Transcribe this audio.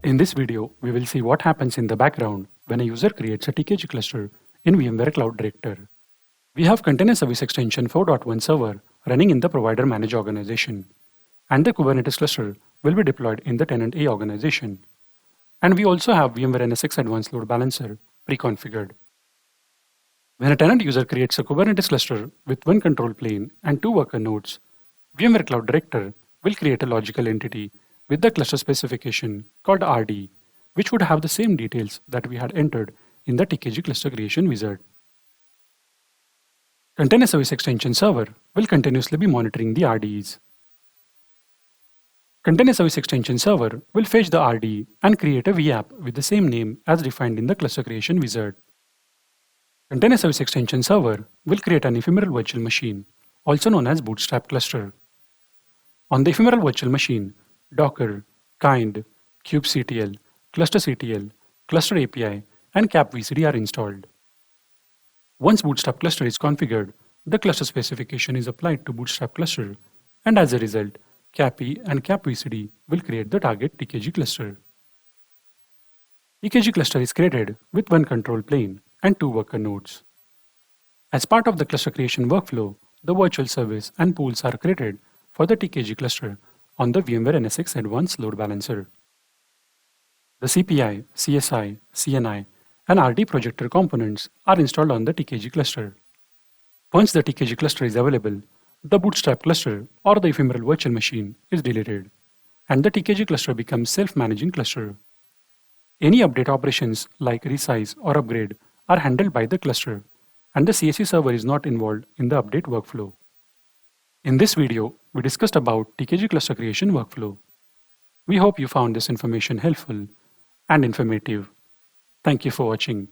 In this video, we will see what happens in the background when a user creates a TKG cluster in VMware Cloud Director. We have Container Service Extension 4.1 server running in the provider managed organization, and the Kubernetes cluster will be deployed in the tenant A organization. And we also have VMware NSX Advanced Load Balancer pre-configured. When a tenant user creates a Kubernetes cluster with one control plane and two worker nodes, VMware Cloud Director will create a logical entity with the cluster specification called RD, which would have the same details that we had entered in the TKG cluster creation wizard. Container Service Extension Server will continuously be monitoring the RDs. Container Service Extension Server will fetch the RD and create a VApp with the same name as defined in the cluster creation wizard. Container Service Extension Server will create an ephemeral virtual machine, also known as Bootstrap cluster. On the ephemeral virtual machine, Docker, Kind, kubectl, clusterctl, cluster API, and capvcd are installed. Once Bootstrap cluster is configured, the cluster specification is applied to Bootstrap cluster, and as a result, capi and capvcd will create the target TKG cluster. TKG cluster is created with one control plane and two worker nodes. As part of the cluster creation workflow, the virtual service and pools are created for the TKG cluster on the VMware NSX Advanced Load Balancer. The CPI, CSI, CNI, and RD projector components are installed on the TKG cluster. Once the TKG cluster is available, the Bootstrap cluster or the ephemeral virtual machine is deleted, and the TKG cluster becomes self-managing cluster. Any update operations like resize or upgrade are handled by the cluster, and the CSE server is not involved in the update workflow. In this video, we discussed about TKG cluster creation workflow. We hope you found this information helpful and informative. Thank you for watching.